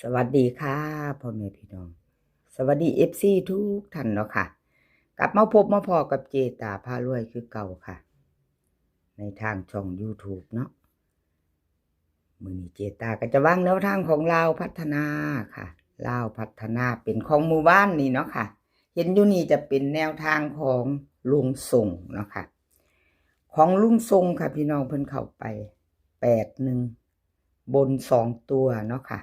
สวัสดีค่ะพ่อแม่พี่น้องสวัสดีFCทุกท่านเนาะค่ะกลับมาพบมาพอกับเจตาพารวยคือเก่าค่ะในทางช่อง YouTube เนาะมื้อนี้เจตาก็จะวางแนวทางของลาวพัฒนาค่ะลาวพัฒนาเป็นของหมู่บ้านนี่เนาะค่ะเห็นอยู่นี่จะเป็นแนวทางของลุงส่งเนาะค่ะของลุงทรงค่ะพี่น้องเพิ่นเข้าไป81บน2ตัวเนาะค่ะ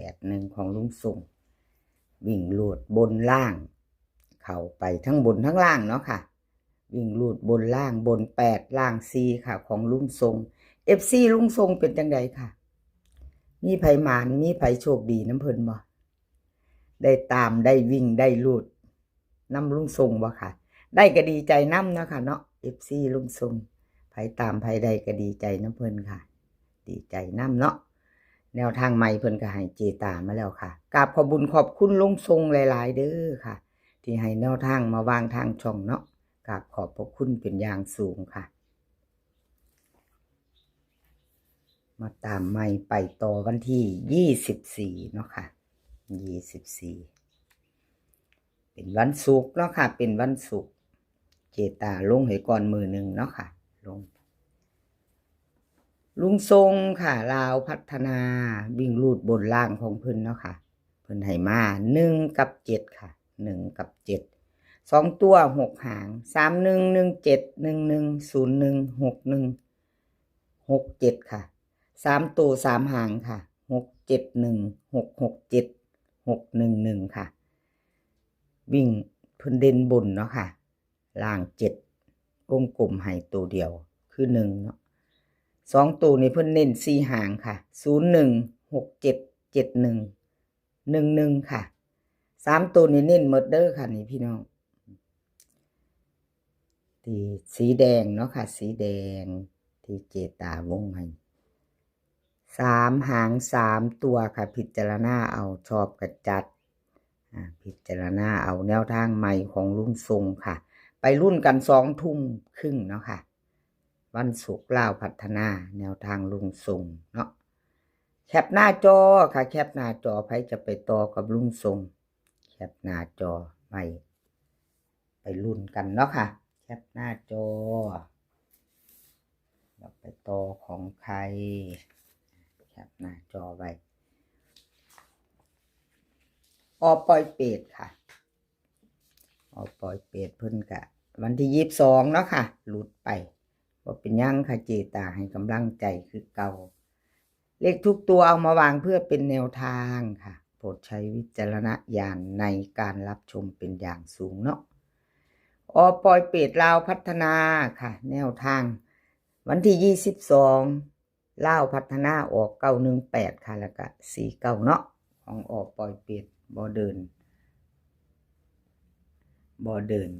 81ของลุงส่งวิ่งลูดบนล่างเข้าไปทั้งบนทั้งล่างเนาะค่ะวิ่งลูดบนล่างบน8ล่าง4ค่ะของลุงทรง FC ลุงทรงเป็นจังไดค่ะมีไผหมานมีไผโชคดีน้ำเพิ่นบ่ได้ตามได้วิ่งได้ลูดน้ำลุงทรงบ่ค่ะได้ก็ดีใจน้ำนะคะเนาะ FC ลุงทรงไผตามไผใดก็ดีใจน้ำเพิ่นค่ะดีใจน้ำเนาะแนวทางใหม่เพิ่นก็ให้เจตามาแล้วค่ะกราบขอบคุญขอบคุณลุงทรงหลายๆเด้อค่ะที่ให้แนวทางมาวางทางช่องเนาะกราบขอบพระคุณเป็นอย่างสูงค่ะมาตามใหม่ไปต่อวันที่24เนาะค่ะ24เป็นวันศุกร์เนาะค่ะเป็นวันศุกร์เจตาลงให้ก่อนมือนึงเนาะค่ะลงลุงทรงค่ะลาวพัฒนาวิ่งลูดบนล่างของเพิ่นเนาะค่ะเพิ่นให้มา1กับ7ค่ะ1กับ7 2ตัว6หาง31171101616167ค่ะ3ตัว3หางค่ะ671667 611ค่ะวิ่งเพิ่นเด่นบนเนาะค่ะล่าง7วงกลมให้ตัวเดียวคือ1เนาะ2ตัวนี้เพิ่นเน้น4หางค่ะ01677111ค่ะ3ตัวนี้เน้นหมดเด้อค่ะนี่พี่น้องที่สีแดงเนาะค่ะสีแดงที่เจตาวงให้3หาง3ตัวค่ะพิจารณาเอาชอบกระจัดพิจารณาเอาแนวทางใหม่ของลุงทรงค่ะไปรุ่นกัน2 ทุ่มครึ่งเนาะค่ะวันศุกร์ลาวพัฒนาแนวทางลุงทรงเนาะแคปหน้าจอค่ะแคปหน้าจอใครจะไปต่อกับลุงทรงแคปหน้าจอไปรุ่นกันเนาะค่ะแคปหน้าจอเราไปต่อของใครแคปหน้าจอไว้ปล่อยเป็ดค่ะปล่อยเป็ดเพิ่นกะวันที่22เนาะค่ะหลุดไปบ่เป็นยังค่ะเจตาให้กำลังใจคือเก่าเลขทุกตัวเอามาวางเพื่อเป็นแนวทางค่ะโปรดใช้วิจารณญาณในการรับชมเป็นอย่างสูงเนาะปล่อยเป็ดลาวพัฒนาค่ะแนวทางวันที่22ลาวพัฒนาออก918ค่ะแล้วก็49เนาะของปล่อยเป็ดบ่เดิน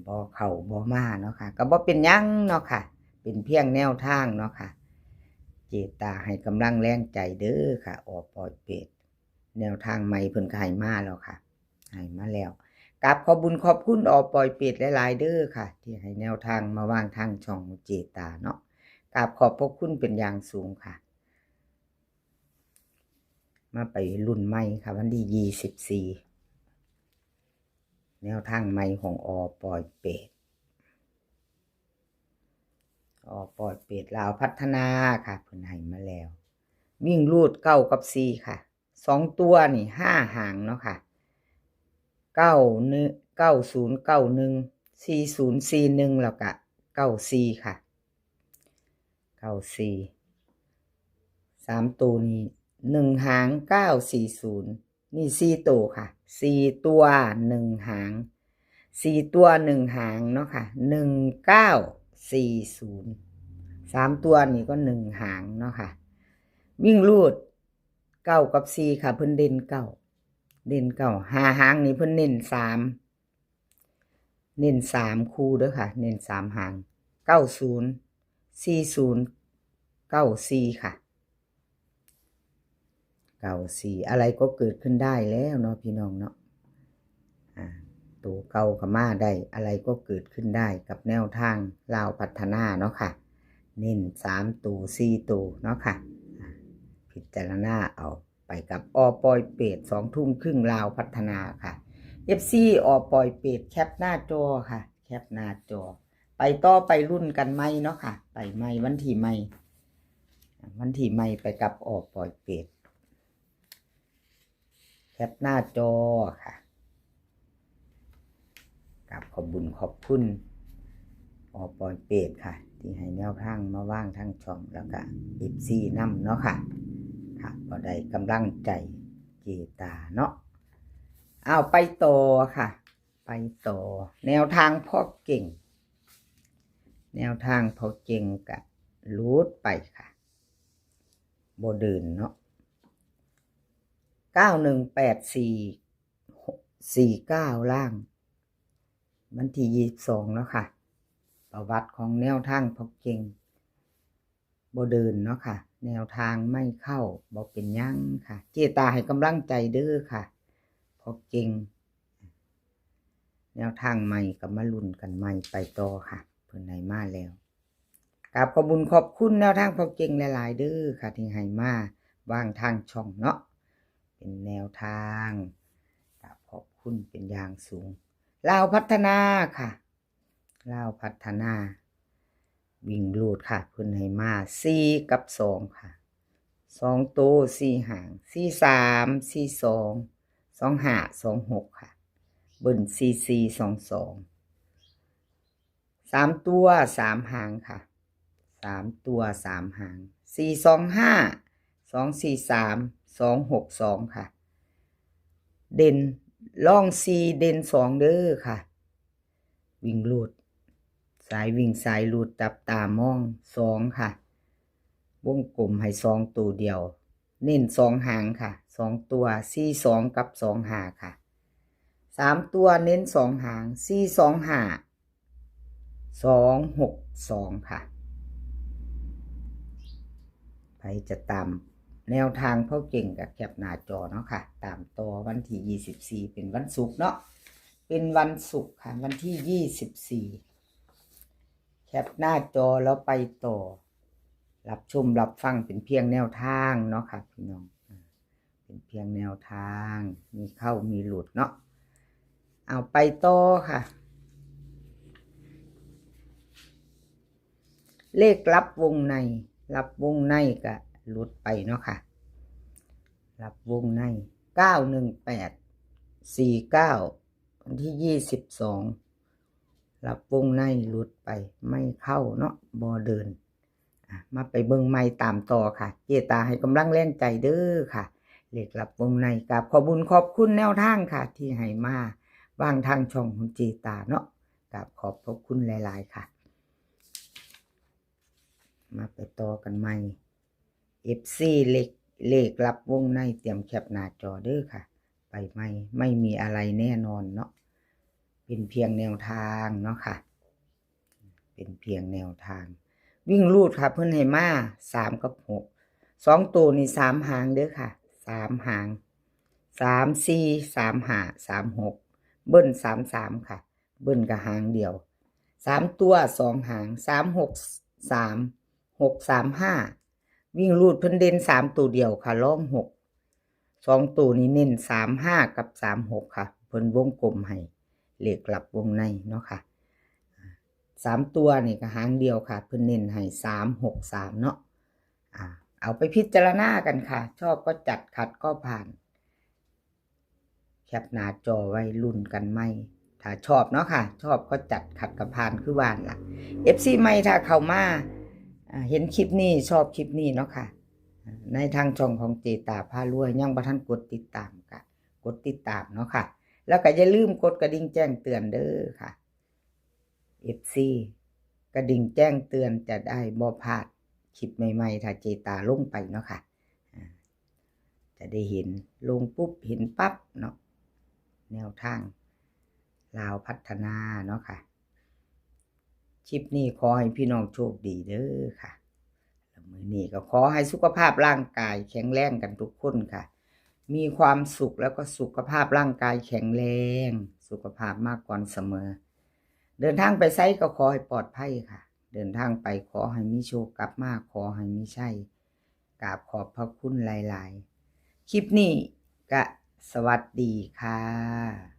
บ่เข้าบ่มาเนาะค่ะก็บ่เป็นหยังเนาะค่ะเป็นเพียงแนวทางเนาะค่ะเจตาให้กำลังแรงใจเด้อค่ะปล่อยเป็ดแนวทางใหม่เพิ่นก็ให้มาแล้วค่ะให้มาแล้วกราบขอบคุญขอบคุณปล่อยเป็ดหลายๆเด้อค่ะที่ให้แนวทางมาวางทางช่องเจตาเนาะกราบขอบพระคุณเป็นอย่างสูงค่ะมาไปรุ่นใหม่ค่ะวันที่24แนวทางใหม่ของปล่อยเป็ดปล่อยเป็ดลาวพัฒนาค่ะเพิ่นให้มาแล้ววิ่งรูด9กับ4ค่ะ2ตัวนี่5หางเนาะค่ะ90914041แล้วก็94ค่ะ94 3ตัวนี้1หาง940นี่4ตัวค่ะ4ตัว1หาง4ตัว1หางเนาะค่ะ1940 3ตัวนี่ก็1หางเนาะค่ะวิ่งรูด9กับ4ค่ะเพิ่นเด่น95หางนี่เพิ่นเน้น3คู่เด้อค่ะเน้น3หาง90 40 94ค่ะ94อะไรก็เกิดขึ้นได้แล้วเนาะพี่น้องเนาะตัวเก่าก็มาได้อะไรก็เกิดขึ้นได้กับแนวทางลาวพัฒนาเนาะค่ะเน้น3ตัว4ตัวเนาะค่ะพิจารณาเอา ไปกับอปอยเป็ด2 ทุ่มครึ่งลาวพัฒนาค่ะ FC อปอยเป็ดแคปหน้าจอค่ะแคปหน้าจอไปต่อไปรุ่นกันไหมเนาะค่ะไปไหมวันที่ไหมไปกับอปอยเป็ดแคปหน้าจอค่ะกับขอบบุญขอบคุณอปอยเป็ดค่ะที่ให้แนวทางมาว่างทางช่องแล้วก็FCนำเนาะค่ะค่ะก็ได้กำลังใจเจตาเนาะเอาไปต่อค่ะไปต่อแนวทางพ่อเก่งกับรูดไปค่ะโบเดินเนาะ918449ล่างวันที่22แล้วค่ะประวัติของแนวทางพ่อเก่งโบเดินเนาะค่ะแนวทางไม่เข้าบ่เป็นยังค่ะเจตาให้กำลังใจเด้อค่ะพ่อเก่งแนวทางใหม่กับมาลุ้นกันใหม่ไปต่อค่ะเพิ่นให้มาแล้วกราบขอบคุญขอบคุณแนวทางพ่อเก่งหลายๆเด้อค่ะที่ให้มาวางทางช่องเนาะเป็นแนวทางกราบขอบคุณเป็นอย่างสูงลาวพัฒนาค่ะลาวพัฒนาวิ่งลูดค่ะเพิ่นให้มา4กับ2ค่ะ2โต4หาง43 42 25 26ค่ะเบิ้ล4422 3ตัว3หางค่ะ3ตัว3หาง425 243 262ค่ะเด่นล่อง4เด่น2เด้อค่ะวิ่งลูดสายวิ่งสายลูดจับตามอง2ค่ะวงกลมให้2ตัวเดียวเน้น2หางค่ะ2ตัว42กับ25ค่ะ3ตัวเน้น2หาง425 262ค่ะใครจะตามแนวทางพ่อเก่งกับแคปหน้าจอเนาะค่ะตามต่อวันที่24เป็นวันศุกร์เนาะเป็นวันศุกร์ค่ะวันที่24แคปหน้าจอแล้วไปต่อรับชมรับฟังเป็นเพียงแนวทางเนาะค่ะพี่น้องเป็นเพียงแนวทางมีเข้ามีหลุดเนาะเอาไปต่อค่ะเลขรับวงในก็หลุดไปเนาะค่ะรับวงใน91849วันที่22รับวงในหลุดไปไม่เข้าเนาะบ่เดินมาไปเบิ่งใหม่ตามต่อค่ะเจตาให้กำลังแรงใจเด้อค่ะเลขรับวงในกับขอบคุญขอบคุณแนวทางค่ะที่ให้มาวางทางช่องของเจตาเนาะกับขอบพระคุณหลายๆค่ะมาไปต่อกันใหม่ FC เลขรับวงในเตรียมแคปหน้าจอเด้อค่ะไปไม่มีอะไรแน่นอนเนาะเป็นเพียงแนวทางเนาะค่ะเป็นเพียงแนวทางวิ่งลูดค่ะเพิ่นให้มา3กับ6 2ตัวนี่3หางเด้อค่ะ3หาง3 4 3 5 3 6เบิ้ล33ค่ะเบิ้ลกับหางเดียว3ตัว2หาง3 6 3 6 3 5วิ่งลูดเพิ่นเด่น3ตัวเดียวค่ะล่อง6 2ตัวนี้เน้น35กับ36ค่ะเพิ่นวงกลมให้เลขกลับวงในเนาะค่ะ3ตัวนี่ก็หางเดียวค่ะเพิ่นเน้นให้363เนาะเอาไปพิจารณากันค่ะชอบก็จัดขัดก็ผ่านแคปหน้าจอไว้รุ่นกันไหมถ้าชอบเนาะค่ะชอบก็จัดขัดกับผ่านคือว่านล่ะ FC ใหม่ถ้าเข้ามาเห็นคลิปนี้ชอบคลิปนี้เนาะค่ะในทางช่องของเจตาพารวยยังบ่ทันกดติดตามค่ะกดติดตามเนาะค่ะแล้วก็อย่าลืมกดกระดิ่งแจ้งเตือนเด้อค่ะ FC กระดิ่งแจ้งเตือนจะได้บ่พลาดคลิปใหม่ๆถ้าเจตาลงไปเนาะค่ะจะได้เห็นลงปุ๊บเห็นปั๊บเนาะแนวทางลาวพัฒนาเนาะค่ะคลิปนี้ขอให้พี่น้องโชคดีเด้อค่ะแล้วมื้อนี้ก็ขอให้สุขภาพร่างกายแข็งแรงกันทุกคนค่ะมีความสุขแล้วก็สุขภาพร่างกายแข็งแรงสุขภาพมากก่อนเสมอเดินทางไปไสก็ขอให้ปลอดภัยค่ะเดินทางไปขอให้มีโชคกลับมาขอให้มีชัยกราบขอบพระคุณหลายๆ คลิปนี้ก็สวัสดีค่ะ